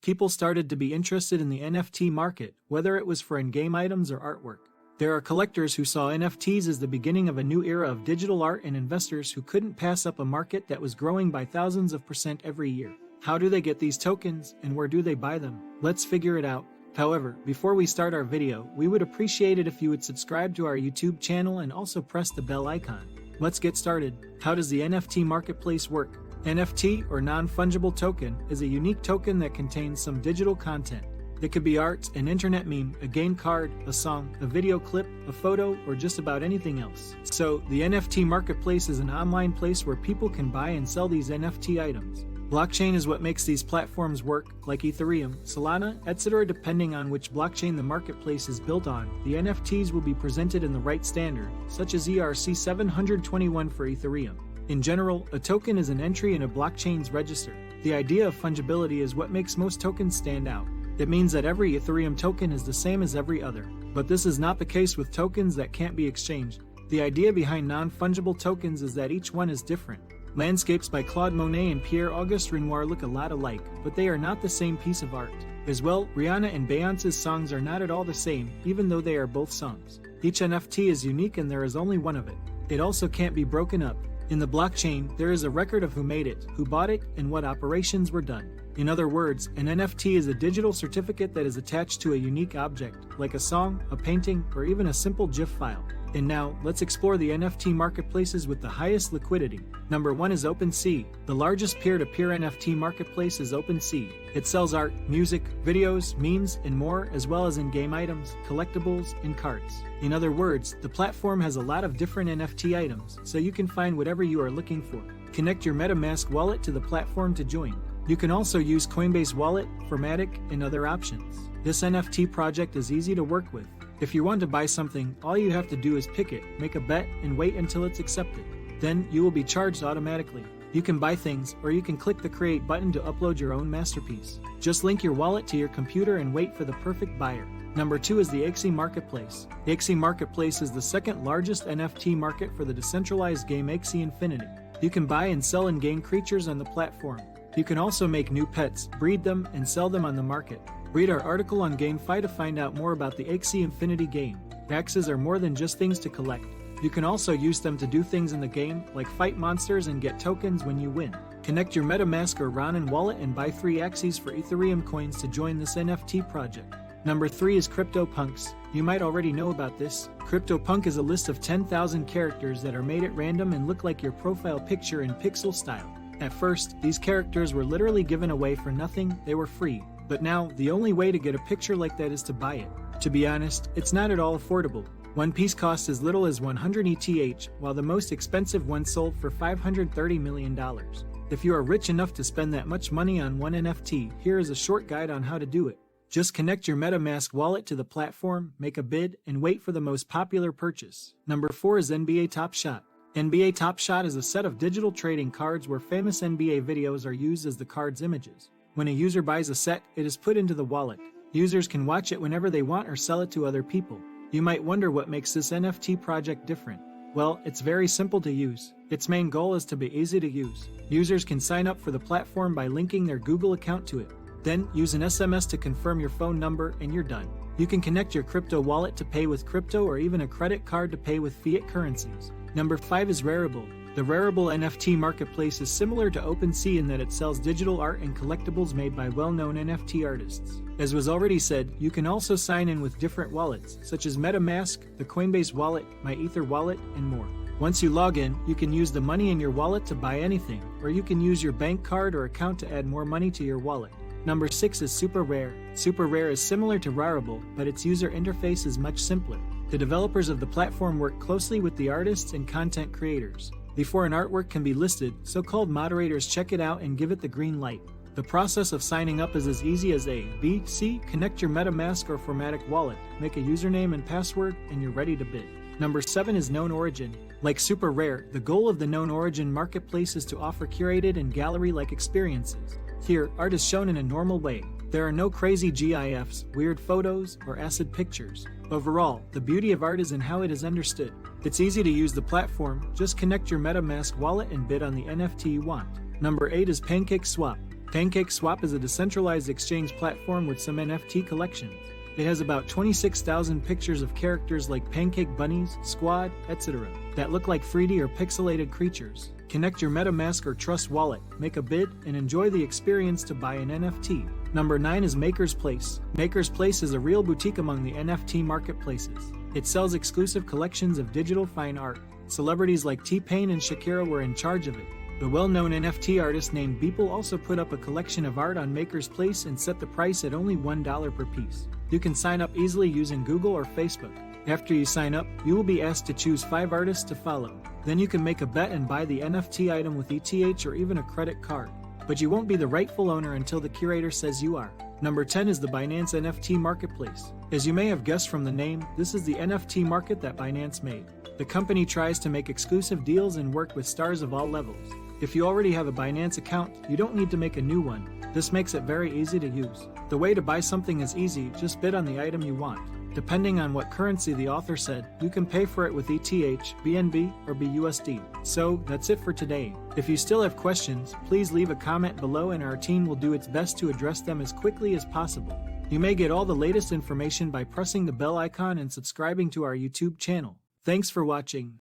people started to be interested in the NFT market, whether it was for in-game items or artwork. There are collectors who saw NFTs as the beginning of a new era of digital art and investors who couldn't pass up a market that was growing by thousands of % every year. How do they get these tokens, and where do they buy them? Let's figure it out. However, before we start our video, we would appreciate it if you would subscribe to our YouTube channel and also press the bell icon. Let's get started. How does the NFT marketplace work? NFT, or non-fungible token, is a unique token that contains some digital content. It could be art, an internet meme, a game card, a song, a video clip, a photo, or just about anything else. So, the NFT marketplace is an online place where people can buy and sell these NFT items. Blockchain is what makes these platforms work, like Ethereum, Solana, etc. Depending on which blockchain the marketplace is built on, the NFTs will be presented in the right standard, such as ERC-721 for Ethereum. In general, a token is an entry in a blockchain's register. The idea of fungibility is what makes most tokens stand out. It means that every Ethereum token is the same as every other. But this is not the case with tokens that can't be exchanged. The idea behind non-fungible tokens is that each one is different. Landscapes by Claude Monet and Pierre-Auguste Renoir look a lot alike, but they are not the same piece of art. As well, Rihanna and Beyoncé's songs are not at all the same, even though they are both songs. Each NFT is unique and there is only one of it. It also can't be broken up. In the blockchain, there is a record of who made it, who bought it, and what operations were done. In other words, an NFT is a digital certificate that is attached to a unique object, like a song, a painting, or even a simple GIF file. And now, let's explore the NFT marketplaces with the highest liquidity. Number 1 is Opensea. The largest peer-to-peer NFT marketplace is Opensea. It sells art, music, videos, memes, and more, as well as in-game items, collectibles, and cards. In other words, the platform has a lot of different NFT items, so you can find whatever you are looking for. Connect your MetaMask wallet to the platform to join. You can also use Coinbase Wallet, Formatic, and other options. This NFT project is easy to work with. If you want to buy something, all you have to do is pick it, make a bet, and wait until it's accepted. Then, you will be charged automatically. You can buy things, or you can click the Create button to upload your own masterpiece. Just link your wallet to your computer and wait for the perfect buyer. Number 2 is the Nft Marketplace. Nft Marketplace is the second largest NFT market for the decentralized game Axie Infinity. You can buy and sell in-game creatures on the platform. You can also make new pets, breed them, and sell them on the market. Read our article on GameFi to find out more about the Axie Infinity game. Axes are more than just things to collect. You can also use them to do things in the game, like fight monsters and get tokens when you win. Connect your MetaMask or Ronin wallet and buy 3 Axies for Ethereum coins to join this NFT project. Number 3 is CryptoPunks. You might already know about this. CryptoPunk is a list of 10,000 characters that are made at random and look like your profile picture in pixel style. At first, these characters were literally given away for nothing, they were free. But now, the only way to get a picture like that is to buy it. To be honest, it's not at all affordable. One piece costs as little as 100 ETH, while the most expensive one sold for $530 million. If you are rich enough to spend that much money on one NFT, here is a short guide on how to do it. Just connect your MetaMask wallet to the platform, make a bid, and wait for the most popular purchase. Number 4 is NBA Top Shot. NBA Top Shot is a set of digital trading cards where famous NBA videos are used as the card's images. When a user buys a set, it is put into the wallet. Users can watch it whenever they want or sell it to other people. You might wonder what makes this NFT project different. Well, it's very simple to use. Its main goal is to be easy to use. Users can sign up for the platform by linking their Google account to it. Then, use an SMS to confirm your phone number and you're done. You can connect your crypto wallet to pay with crypto or even a credit card to pay with fiat currencies. Number 5 is Rarible. The Rarible NFT marketplace is similar to Opensea in that it sells digital art and collectibles made by well-known NFT artists. As was already said, you can also sign in with different wallets, such as MetaMask, the Coinbase wallet, My Ether wallet, and more. Once you log in, you can use the money in your wallet to buy anything, or you can use your bank card or account to add more money to your wallet. Number 6 is Super Rare. Super Rare is similar to Rarible, but its user interface is much simpler. The developers of the platform work closely with the artists and content creators. Before an artwork can be listed, so-called moderators check it out and give it the green light. The process of signing up is as easy as A, B, C, connect your MetaMask or Formatic wallet, make a username and password, and you're ready to bid. Number 7 is Known Origin. Like Super Rare, the goal of the Known Origin marketplace is to offer curated and gallery-like experiences. Here, art is shown in a normal way. There are no crazy GIFs, weird photos, or acid pictures. Overall, the beauty of art is in how it is understood. It's easy to use the platform, just connect your MetaMask wallet and bid on the NFT you want. Number 8 is PancakeSwap. PancakeSwap is a decentralized exchange platform with some NFT collections. It has about 26,000 pictures of characters like pancake bunnies, squad, etc. that look like 3D or pixelated creatures. Connect your MetaMask or Trust wallet, make a bid, and enjoy the experience to buy an NFT. Number 9 is Maker's Place. Maker's Place is a real boutique among the NFT marketplaces. It sells exclusive collections of digital fine art. Celebrities like T-Pain and Shakira were in charge of it. The well-known NFT artist named Beeple also put up a collection of art on Maker's Place and set the price at only $1 per piece. You can sign up easily using Google or Facebook. After you sign up, you will be asked to choose 5 artists to follow. Then you can make a bet and buy the NFT item with ETH or even a credit card. But you won't be the rightful owner until the curator says you are. Number 10 is the Binance Nft Marketplace. As you may have guessed from the name, this is the NFT market that Binance made. The company tries to make exclusive deals and work with stars of all levels. If you already have a Binance account, you don't need to make a new one. This makes it very easy to use. The way to buy something is easy, just bid on the item you want. Depending on what currency the author said, you can pay for it with ETH, BNB, or BUSD. So, that's it for today. If you still have questions, please leave a comment below and our team will do its best to address them as quickly as possible. You may get all the latest information by pressing the bell icon and subscribing to our YouTube channel. Thanks for watching.